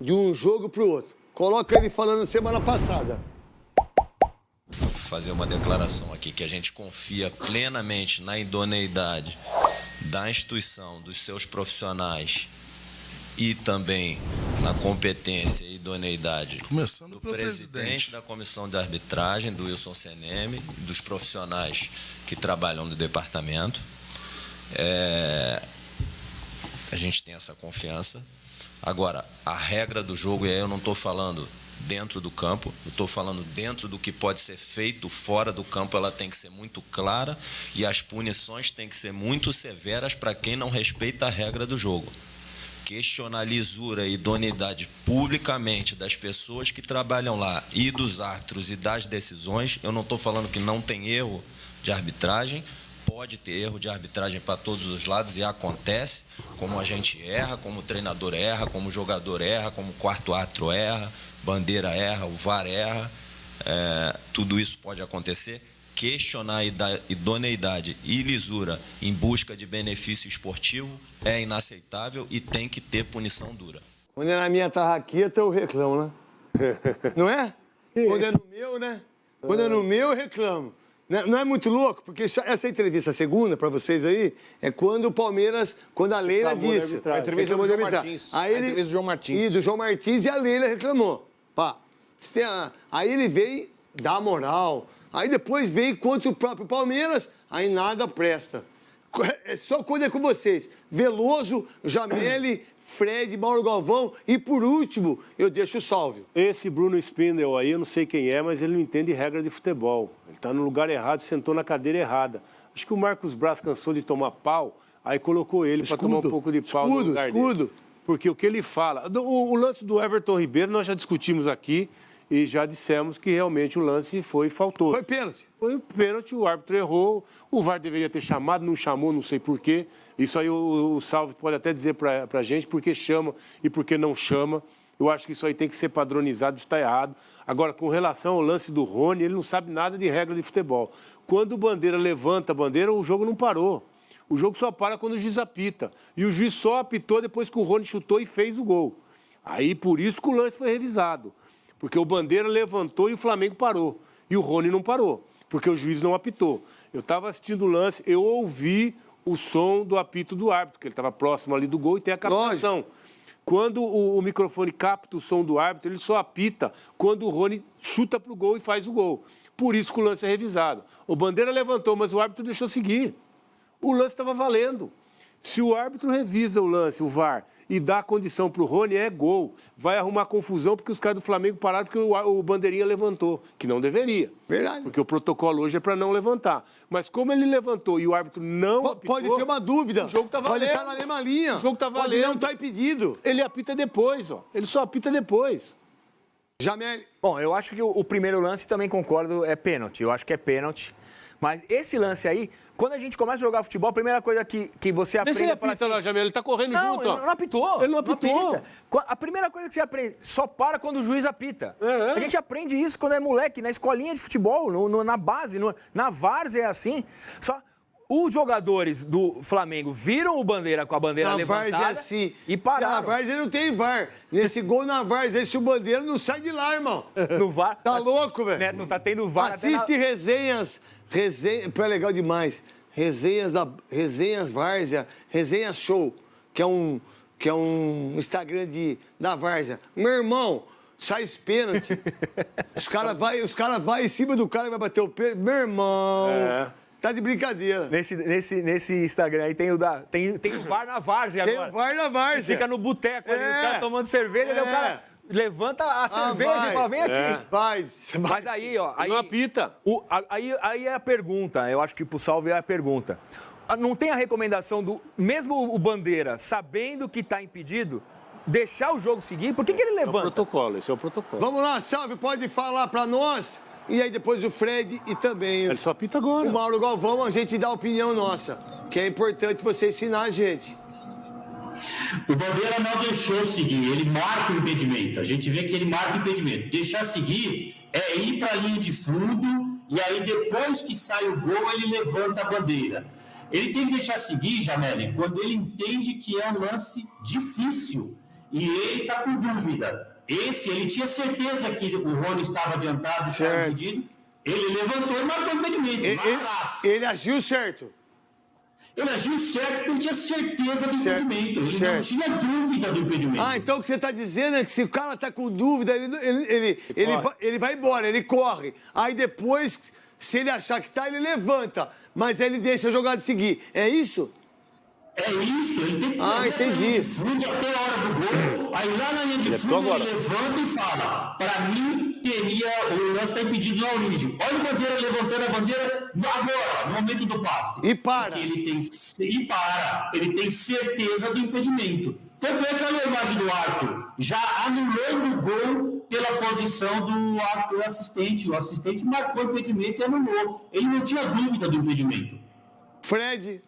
de um jogo para o outro. Coloca ele falando semana passada. Fazer uma declaração aqui que a gente confia plenamente na idoneidade da instituição, dos seus profissionais e também na competência e idoneidade do presidente da comissão de arbitragem, do Wilson Seneme, dos profissionais que trabalham no departamento. A gente tem essa confiança. Agora, a regra do jogo, e aí eu não estou falando dentro do campo, eu estou falando dentro do que pode ser feito fora do campo, ela tem que ser muito clara e as punições têm que ser muito severas para quem não respeita a regra do jogo. Questionar a lisura e idoneidade publicamente das pessoas que trabalham lá e dos árbitros e das decisões, eu não estou falando que não tem erro de arbitragem, pode ter erro de arbitragem para todos os lados e acontece, como a gente erra, como o treinador erra, como o jogador erra, como o quarto árbitro erra, bandeira erra, o VAR erra, tudo isso pode acontecer. Questionar a idoneidade e lisura em busca de benefício esportivo é inaceitável e tem que ter punição dura. Quando é na minha tarraqueta, eu reclamo, né? Não é? Quando é no meu, né? Quando é no meu, eu reclamo. Não é muito louco? Porque essa entrevista segunda, para vocês aí, é quando o Palmeiras, quando a Leila disse. A entrevista do João Martins. Aí ele, a entrevista do João Martins. E do João Martins e a Leila reclamou. Pá, aí ele veio dar moral. Aí depois veio contra o próprio Palmeiras, aí nada presta. É só quando é com vocês. Veloso, Jameli, Fred, Mauro Galvão e, por último, eu deixo o Sálvio. Esse Bruno Spindel aí, eu não sei quem é, mas ele não entende regra de futebol. Ele está no lugar errado, sentou na cadeira errada. Acho que o Marcos Braz cansou de tomar pau, aí colocou ele para tomar um pouco de pau no lugar dele. Porque o que ele fala... O lance do Everton Ribeiro nós já discutimos aqui e já dissemos que realmente o lance foi faltoso. Foi pênalti. Foi um pênalti, o árbitro errou, o VAR deveria ter chamado, não chamou, não sei porquê. Isso aí o Salve pode até dizer pra gente por que chama e por que não chama. Eu acho que isso aí tem que ser padronizado, está errado. Agora, com relação ao lance do Rony, ele não sabe nada de regra de futebol. Quando o Bandeira levanta a bandeira, o jogo não parou. O jogo só para quando o juiz apita. E o juiz só apitou depois que o Rony chutou e fez o gol. Aí, por isso que o lance foi revisado. Porque o Bandeira levantou e o Flamengo parou. E o Rony não parou, porque o juiz não apitou. Eu estava assistindo o lance, eu ouvi o som do apito do árbitro, que ele estava próximo ali do gol e tem a captação. Lógico. Quando o microfone capta o som do árbitro, ele só apita quando o Rony chuta para o gol e faz o gol. Por isso que o lance é revisado. O Bandeira levantou, mas o árbitro deixou seguir. O lance estava valendo. Se o árbitro revisa o lance, o VAR, e dá a condição para o Rony, é gol. Vai arrumar confusão porque os caras do Flamengo pararam porque o Bandeirinha levantou, que não deveria. Verdade. Porque o protocolo hoje é para não levantar. Mas como ele levantou e o árbitro não apitou... Pode ter uma dúvida. O jogo tá valendo. Pode estar na mesma linha. O jogo tá valendo. Pode não estar impedido. Ele apita depois, ó. Ele só apita depois. Jameli. Bom, eu acho que o primeiro lance, também concordo, é pênalti. Eu acho que é pênalti. Mas esse lance aí, quando a gente começa a jogar futebol, a primeira coisa que você aprende ele é falar apita assim... lá, Jamel, ele tá correndo não, junto, ó. Ele não apitou. Ele não apitou. Apita. A primeira coisa que você aprende, só para quando o juiz apita. É. A gente aprende isso quando é moleque, na escolinha de futebol, na base, na várzea é assim. Só... Os jogadores do Flamengo viram o Bandeira com a bandeira levantada Na várzea, assim. E pararam. Na várzea não tem VAR. Nesse gol na várzea, esse Bandeira não sai de lá, irmão. No VAR. Tá louco, velho? Neto, tá tendo VAR. Assiste resenhas. Pô, é legal demais. Resenhas Várzea, Resenhas Show, que é um Instagram da Várzea. Meu irmão, sai esse pênalti. Os caras vai em cima do cara e vai bater o pênalti. Meu irmão... Tá de brincadeira. Nesse Instagram aí tem o VAR na várzea agora. Tem o VAR na várzea. Fica no boteco ali, os caras tomando cerveja, daí o cara levanta a cerveja e fala, vem aqui. Vai. Mas aí, ó... Aí, não apita. Aí é a pergunta, eu acho que pro Salve é a pergunta. Não tem a recomendação do... Mesmo o Bandeira, sabendo que tá impedido, deixar o jogo seguir? Por que ele levanta? É o protocolo, esse é o protocolo. Vamos lá, Salve, pode falar pra nós... E aí depois o Fred e também ele só apita agora. O Mauro Galvão, a gente dá a opinião nossa, que é importante você ensinar a gente. O Bandeira não deixou seguir, ele marca o impedimento. A gente vê que ele marca o impedimento. Deixar seguir é ir para a linha de fundo e aí depois que sai o gol ele levanta a bandeira. Ele tem que deixar seguir, Jameli, quando ele entende que é um lance difícil. e ele está com dúvida. Ele tinha certeza que o Rony estava adiantado, estava impedido. Ele levantou e marcou o impedimento. Ele agiu certo. Ele agiu certo porque ele tinha certeza do impedimento. Ele não tinha dúvida do impedimento. Ah, então o que você está dizendo é que se o cara está com dúvida, ele vai embora, ele corre. Aí depois, se ele achar que está, ele levanta. Mas ele deixa a jogada seguir. É isso? É isso, ele tem que entendi. fundo até a hora do gol. Aí lá na linha de fundo ele levanta e fala: para mim, o lance está impedido na origem. Olha o Bandeira levantando a bandeira agora, no momento do passe. E para. Ele tem certeza do impedimento. Tanto é que olha a imagem do Arthur, já anulando o gol pela posição do Arthur assistente. O assistente marcou o impedimento e anulou. Ele não tinha dúvida do impedimento. Fred.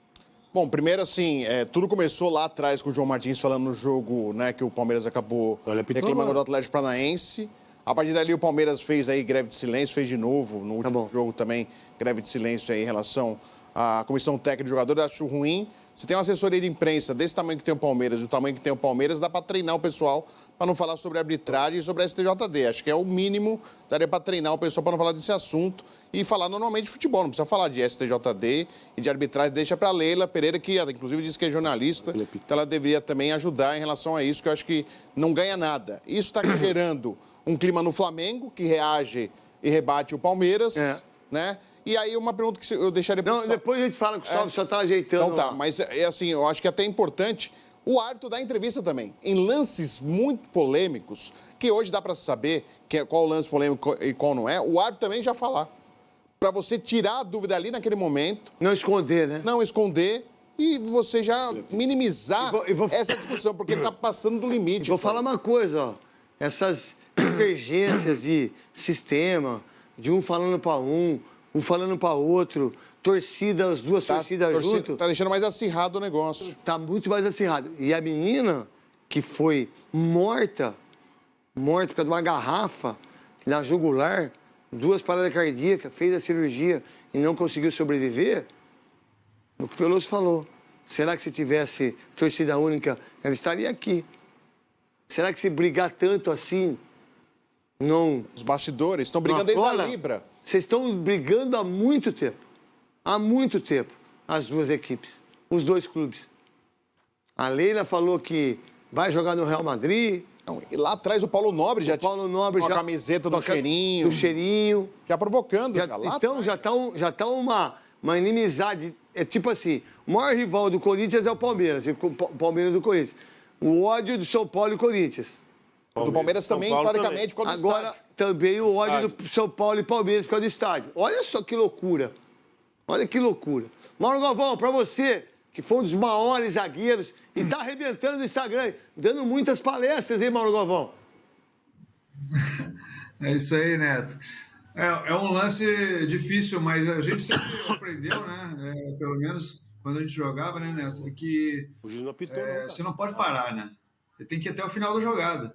Bom, primeiro assim, tudo começou lá atrás com o João Martins falando no jogo, né, que o Palmeiras acabou reclamando do Atlético Paranaense. A partir dali o Palmeiras fez aí greve de silêncio, fez de novo no último jogo também greve de silêncio aí em relação à comissão técnica de jogadores. Acho ruim. Você tem uma assessoria de imprensa desse tamanho que tem o Palmeiras e o tamanho que tem o Palmeiras, dá para treinar o pessoal para não falar sobre arbitragem e sobre a STJD. Acho que é o mínimo, daria para treinar o pessoal para não falar desse assunto e falar normalmente de futebol. Não precisa falar de STJD e de arbitragem. Deixa para a Leila Pereira, que inclusive disse que é jornalista, então ela deveria também ajudar em relação a isso, que eu acho que não ganha nada. Isso está gerando um clima no Flamengo, que reage e rebate o Palmeiras, né? E aí uma pergunta que eu deixaria para Não, depois a gente fala que o Salve só está ajeitando. Então tá, mas assim, eu acho que é até importante o Arthur dar entrevista também, em lances muito polêmicos, que hoje dá para saber qual lance polêmico e qual não é, o Arthur também já falar. Para você tirar a dúvida ali naquele momento. Não esconder, né? Não esconder e você já minimizar essa discussão, porque está passando do limite. Vou falar uma coisa, ó. Essas divergências de sistema, de um falando para um falando para outro, as duas torcidas juntas. Tá deixando mais acirrado o negócio. Tá muito mais acirrado. E a menina que foi morta por causa de uma garrafa na jugular, 2 paradas cardíacas, fez a cirurgia e não conseguiu sobreviver, o que o Veloso falou. Será que se tivesse torcida única, ela estaria aqui? Será que se brigar tanto assim, não... Os bastidores estão brigando desde a Libra. Vocês estão brigando há muito tempo. Há muito tempo, as duas equipes, os dois clubes. A Leila falou que vai jogar no Real Madrid. Não, e lá atrás o Paulo Nobre já tinha a camiseta do cheirinho. Do cheirinho. Já provocando. Então já tá uma inimizade. É tipo assim, o maior rival do Corinthians é o Palmeiras. O Palmeiras do Corinthians. O ódio do São Paulo e Corinthians. Do Palmeiras também, historicamente, por causa do estádio. Agora, também o ódio do São Paulo e Palmeiras por causa do estádio. Olha só que loucura. Olha que loucura. Mauro Galvão, pra você, que foi um dos maiores zagueiros e tá arrebentando no Instagram, dando muitas palestras, hein, Mauro Galvão? É isso aí, Neto. É um lance difícil, mas a gente sempre aprendeu, né? Pelo menos quando a gente jogava, né, Neto? Que o juiz não apitou, não, você não pode parar, né? Você tem que ir até o final da jogada.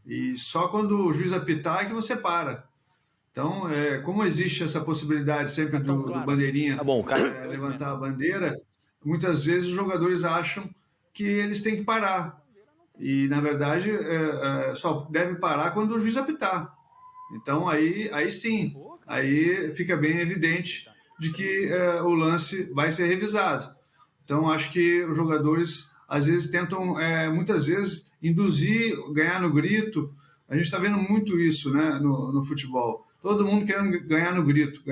E só quando o juiz apitar é que você para. Então, como existe essa possibilidade sempre do bandeirinha levantar a bandeira, muitas vezes os jogadores acham que eles têm que parar. E, na verdade, só deve parar quando o juiz apitar. Então, aí sim, aí fica bem evidente de que o lance vai ser revisado. Então, acho que os jogadores, às vezes, tentam, muitas vezes, induzir, ganhar no grito. A gente está vendo muito isso, né, no futebol. Todo mundo querendo ganhar no grito,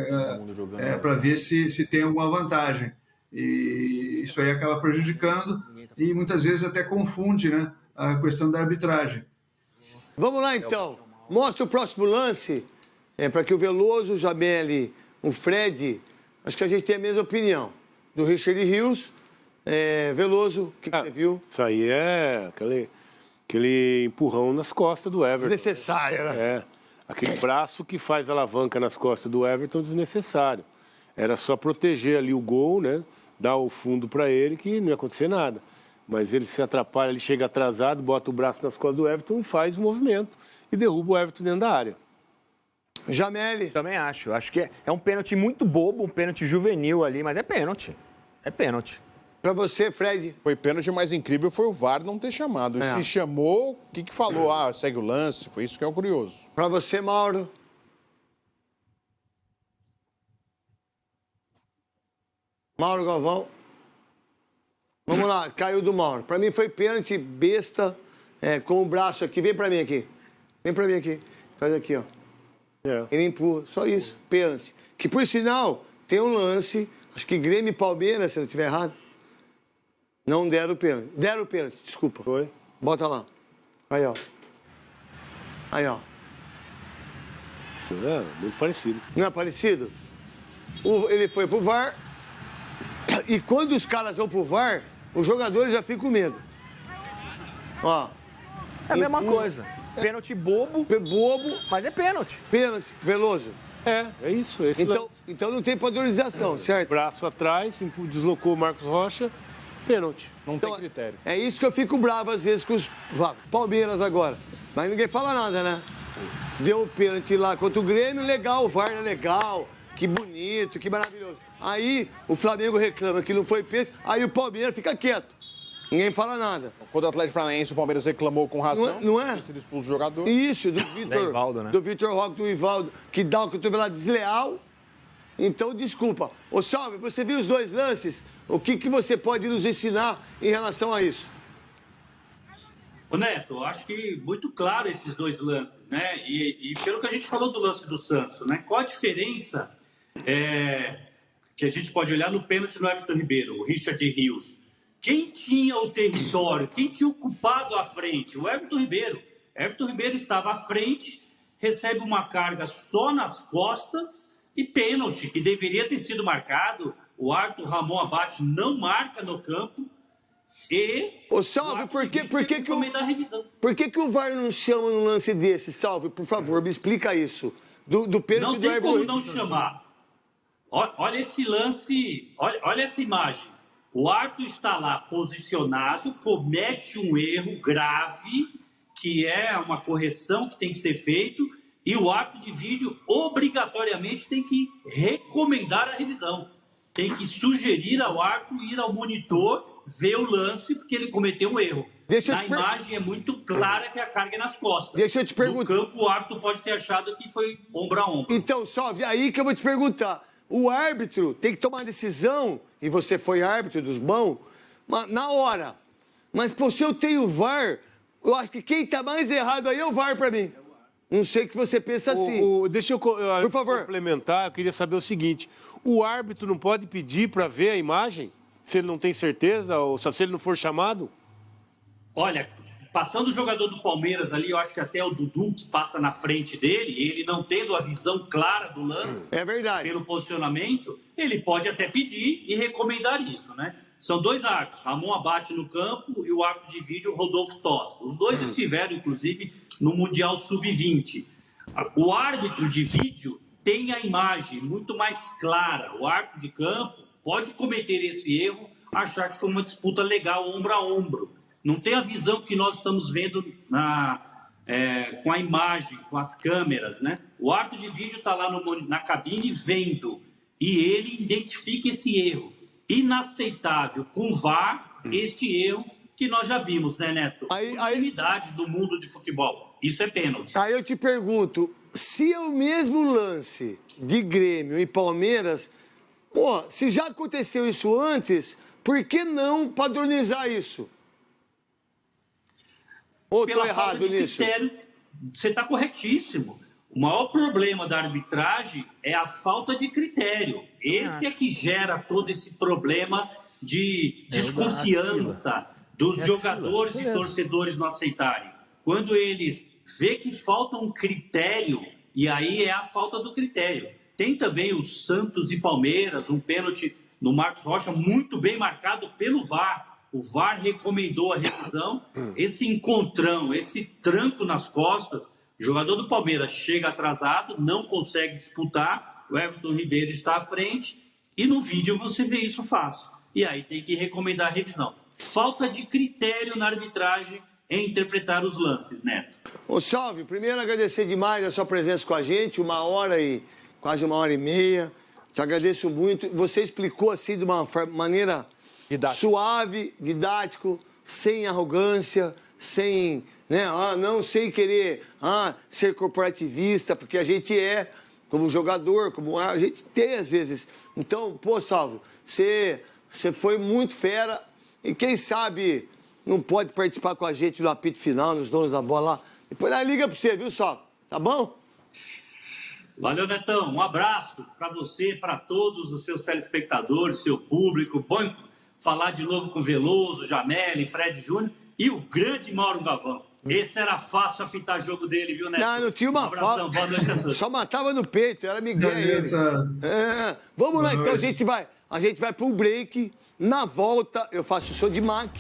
para ver se tem alguma vantagem. E isso aí acaba prejudicando e muitas vezes até confunde, né, a questão da arbitragem. Vamos lá, então. Mostra o próximo lance, para que o Veloso, o Jameli, o Fred, acho que a gente tem a mesma opinião. Do Richard Rios, Veloso, o que você viu? Isso aí é aquele empurrão nas costas do Everton. Desnecessário, né? Aquele braço que faz alavanca nas costas do Everton, desnecessário. Era só proteger ali o gol, né? Dar o fundo para ele, que não ia acontecer nada. Mas ele se atrapalha, ele chega atrasado, bota o braço nas costas do Everton e faz o movimento. E derruba o Everton dentro da área. Jameli. Também acho. Acho que é um pênalti muito bobo, um pênalti juvenil ali, mas é pênalti. É pênalti. Pra você, Fred. Foi pênalti, mais incrível foi o VAR não ter chamado. E se chamou, o que falou? Ah, segue o lance. Foi isso que é o curioso. Pra você, Mauro. Mauro Galvão. Vamos lá, caiu do Mauro. Pra mim foi pênalti, besta, com o braço aqui. Vem pra mim aqui. Vem pra mim aqui. Faz aqui, ó. Ele empurra, só isso, pênalti. Que, por sinal, tem um lance, acho que Grêmio e Palmeiras, se eu não estiver errado, não deram o pênalti. Deram o pênalti, desculpa. Foi. Bota lá. Aí, ó. Aí, ó. Muito parecido. Não é parecido? Ele foi pro VAR, e quando os caras vão pro VAR, os jogadores já ficam com medo. Ó. É a mesma coisa. Pênalti bobo. Bobo. Mas é pênalti. Pênalti, Veloso. É isso. Então não tem padronização, certo? Braço atrás, deslocou o Marcos Rocha, pênalti. Não tem critério. É isso que eu fico bravo às vezes com os Palmeiras agora. Mas ninguém fala nada, né? Deu o pênalti lá contra o Grêmio, legal, o VAR é legal, que bonito, que maravilhoso. Aí o Flamengo reclama que não foi pênalti, aí o Palmeiras fica quieto. Ninguém fala nada. Quando o Atlético Paranaense, o Palmeiras reclamou com razão. Não é? Ter sido expulso o jogador. Isso, do Vitor. Ivaldo, né? Do Vitor Roque, do Ivaldo, que dá o cotovelado desleal. Então, desculpa. Ô, Salve, você viu os dois lances? O que você pode nos ensinar em relação a isso? Ô Neto, eu acho que muito claro esses dois lances, né? E pelo que a gente falou do lance do Santos, né? Qual a diferença que a gente pode olhar no pênalti do Everton Ribeiro, o Richard Rios? Quem tinha o território, quem tinha ocupado a frente? O Everton Ribeiro. Everton Ribeiro estava à frente, recebe uma carga só nas costas e pênalti, que deveria ter sido marcado. O Arthur Ramon Abate não marca no campo. E Ô, Salve, por que o VAR não chama num lance desse? Salve, por favor, me explica isso. Do pênalti do Everton. Não tem como não chamar. Olha esse lance, olha essa imagem. O Arthur está lá posicionado, comete um erro grave, que é uma correção que tem que ser feito, e o árbitro de vídeo obrigatoriamente tem que recomendar a revisão. Tem que sugerir ao árbitro ir ao monitor, ver o lance, porque ele cometeu um erro. Na imagem é muito clara que a carga é nas costas. Deixa eu te perguntar. No campo, o árbitro pode ter achado que foi ombro a ombro. Então, Salve, aí que eu vou te perguntar. O árbitro tem que tomar uma decisão, e você foi árbitro dos bons, na hora. Mas, pô, se eu tenho VAR, eu acho que quem tá mais errado aí é o VAR pra mim. Não sei que você pensa assim. Deixa eu por favor, complementar, eu queria saber o seguinte. O árbitro não pode pedir para ver a imagem, se ele não tem certeza, ou se ele não for chamado? Olha, passando o jogador do Palmeiras ali, eu acho que até o Dudu que passa na frente dele, ele não tendo a visão clara do lance, é verdade, pelo posicionamento, ele pode até pedir e recomendar isso, né? São dois árbitros, Ramon Abate no campo e o árbitro de vídeo Rodolfo Tosta. Os dois estiveram, inclusive, no Mundial Sub-20. O árbitro de vídeo tem a imagem muito mais clara. O árbitro de campo pode cometer esse erro, achar que foi uma disputa legal, ombro a ombro. Não tem a visão que nós estamos vendo com a imagem, com as câmeras, né? O árbitro de vídeo está lá na cabine vendo e ele identifica esse erro. Inaceitável com o VAR, este erro que nós já vimos, né, Neto? Unanimidade do mundo de futebol. Isso é pênalti. Aí eu te pergunto, se é o mesmo lance de Grêmio e Palmeiras, pô, se já aconteceu isso antes, por que não padronizar isso? Ou estou errado nisso? Critério, você está corretíssimo. O maior problema da arbitragem é a falta de critério. Esse é que gera todo esse problema de desconfiança dos jogadores e torcedores não aceitarem. Quando eles vê que falta um critério, e aí é a falta do critério. Tem também o Santos e Palmeiras, um pênalti no Marcos Rocha muito bem marcado pelo VAR. O VAR recomendou a revisão. Esse encontrão, esse tranco nas costas, o jogador do Palmeiras chega atrasado, não consegue disputar, o Everton Ribeiro está à frente, e no vídeo você vê isso fácil. E aí tem que recomendar a revisão. Falta de critério na arbitragem em interpretar os lances, Neto. Ô, Salve, primeiro agradecer demais a sua presença com a gente, quase uma hora e meia. Te agradeço muito. Você explicou assim de uma maneira suave, didático, sem arrogância, sem, né, não sem querer ser corporativista, porque a gente como jogador, a gente tem às vezes. Então, pô, Salvo, você foi muito fera e quem sabe não pode participar com a gente no apito final, nos donos da bola lá. Depois ela liga pra você, viu, Salvo? Tá bom? Valeu, Netão. Um abraço para você, para todos os seus telespectadores, seu público. Bom falar de novo com Veloso, Jameli, Fred Júnior e o grande Mauro Galvão. Esse era fácil apitar jogo dele, viu, Neto? Não tinha uma falta. Boa noite a todos. Só matava no peito, era Miguel ele. Vamos lá, então, a gente vai pro break. Na volta, eu faço o show de Mac.